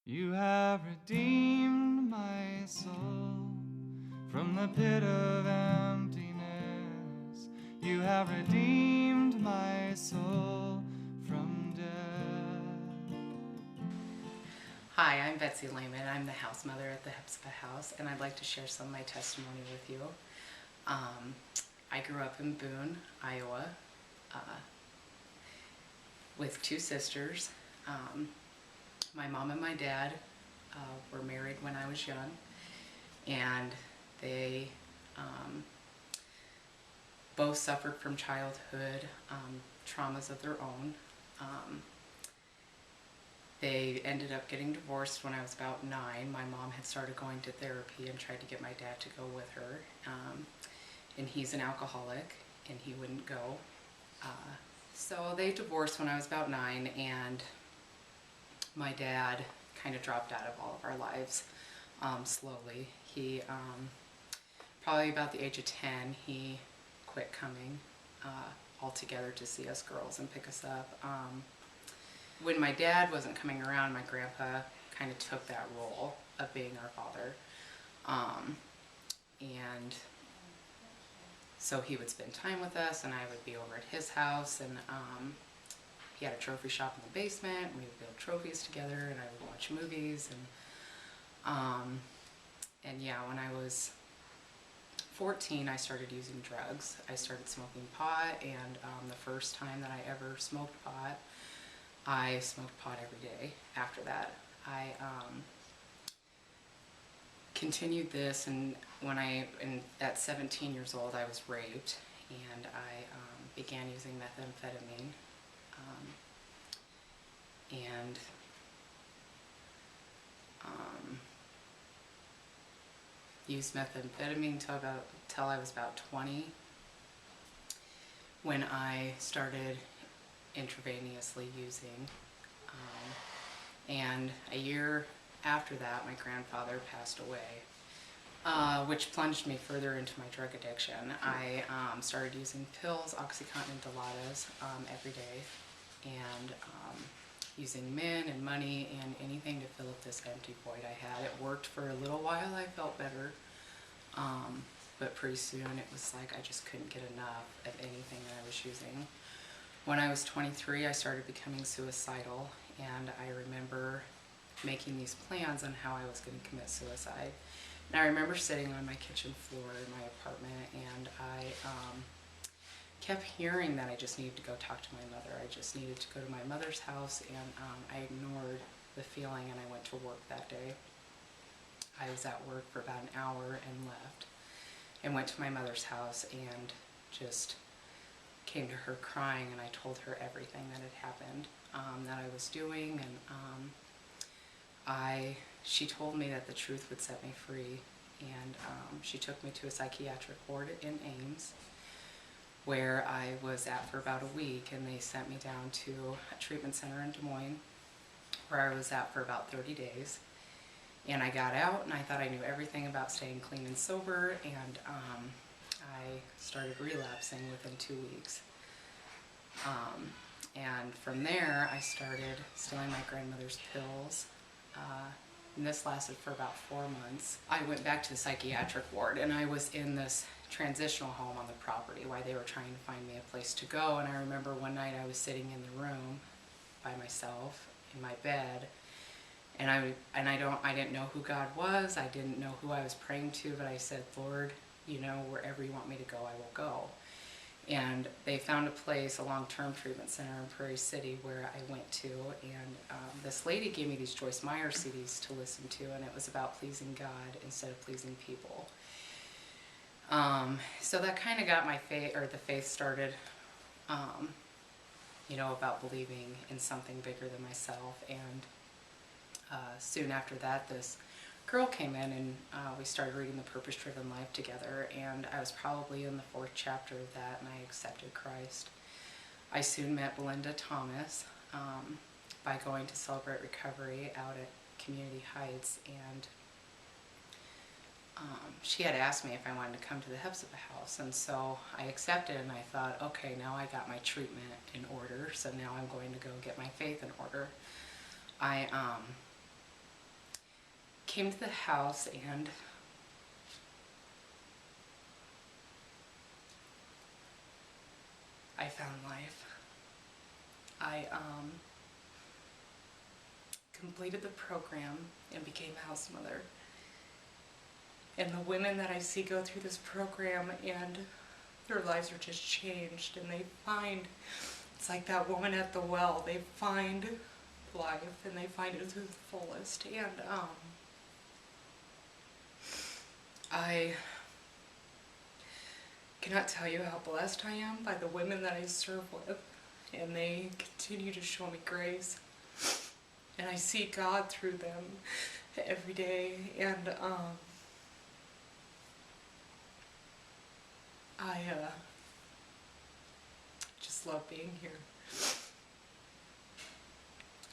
You have redeemed my soul from the pit of emptiness. You have redeemed my soul from death. Hi, I'm Betsy Lehman. I'm the house mother at the Hephzibah House, and I'd like to share some of my testimony with you. I grew up in Boone, Iowa, with two sisters. My mom and my dad were married when I was young, and they both suffered from childhood traumas of their own. They ended up getting divorced when I was about 9. My mom had started going to therapy and tried to get my dad to go with her. And he's an alcoholic, and he wouldn't go. So they divorced when I was about 9, and my dad kind of dropped out of all of our lives slowly. He, probably about the age of 10, he quit coming altogether to see us girls and pick us up. When my dad wasn't coming around, my grandpa kind of took that role of being our father. And so he would spend time with us, and I would be over at his house, and he had a trophy shop in the basement, and we would build trophies together, and I would watch movies, and yeah, when I was 14, I started using drugs. I started smoking pot, and the first time that I ever smoked pot, I smoked pot every day after that. I continued this, and at 17 years old, I was raped, and I began using methamphetamine, and used methamphetamine till I was about 20, when I started intravenously using, and a year after that my grandfather passed away, which plunged me further into my drug addiction. I started using pills, Oxycontin and Dilaudid, every day, and using men and money and anything to fill up this empty void I had. It worked for a little while. I felt better, but pretty soon it was like I just couldn't get enough of anything that I was using. When I was 23, I started becoming suicidal, and I remember making these plans on how I was going to commit suicide. And I remember sitting on my kitchen floor in my apartment, and I kept hearing that I just needed to go talk to my mother. I just needed to go to my mother's house, and I ignored the feeling, and I went to work that day. I was at work for about an hour and left, and went to my mother's house and just came to her crying, and I told her everything that had happened, that I was doing, and she told me that the truth would set me free, and she took me to a psychiatric ward in Ames, where I was at for about a week, and they sent me down to a treatment center in Des Moines, where I was at for about 30 days. And I got out, and I thought I knew everything about staying clean and sober, and I started relapsing within 2 weeks. And from there, I started stealing my grandmother's pills, and this lasted for about 4 months. I went back to the psychiatric ward, and I was in this transitional home on the property while they were trying to find me a place to go. And I remember one night I was sitting in the room by myself in my bed, and I didn't know who God was. I didn't know who I was praying to, but I said, Lord, you know, wherever you want me to go, I will go. And they found a place, a long-term treatment center in Prairie City, where I went to, and this lady gave me these Joyce Meyer CDs to listen to, and it was about pleasing God instead of pleasing people. So that kind of got my faith, or the faith started, you know, about believing in something bigger than myself. And soon after that, this girl came in, and we started reading The Purpose-Driven Life together, and I was probably in the 4th chapter of that, and I accepted Christ. I soon met Belinda Thomas by going to Celebrate Recovery out at Community Heights, and she had asked me if I wanted to come to the Hephzibah House, and so I accepted, and I thought, okay, now I got my treatment in order, so now I'm going to go get my faith in order. I came to the house and I found life. I completed the program and became a house mother. And the women that I see go through this program and their lives are just changed, and they find, it's like that woman at the well, they find life and they find it to the fullest. And I cannot tell you how blessed I am by the women that I serve with, and they continue to show me grace, and I see God through them every day. And I just love being here.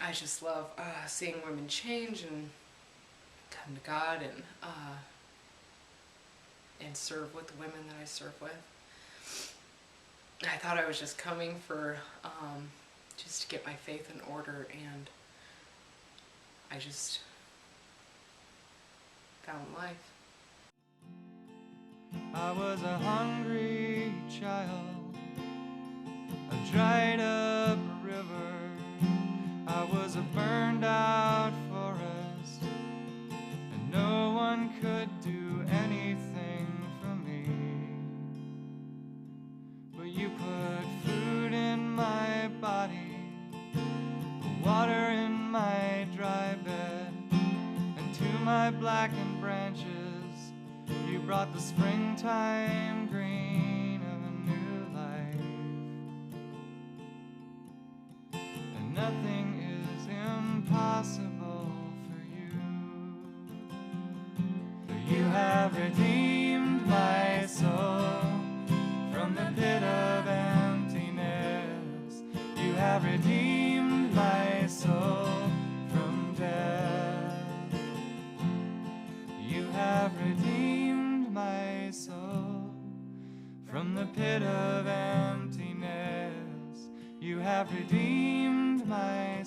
I just love seeing women change and come to God and serve with the women that I serve with. I thought I was just coming for just to get my faith in order, and I just found life. I was a hungry child, a dried up river. I was a burned out forest, and no one could do anything for me. But you put food in my body, water in my dry bed, and to my blackened branches you brought the springtime green of a new life. And nothing is impossible for you. For you have redeemed my soul from the pit of emptiness. You have redeemed my soul from death. You have redeemed my soul from the pit of emptiness. You have redeemed my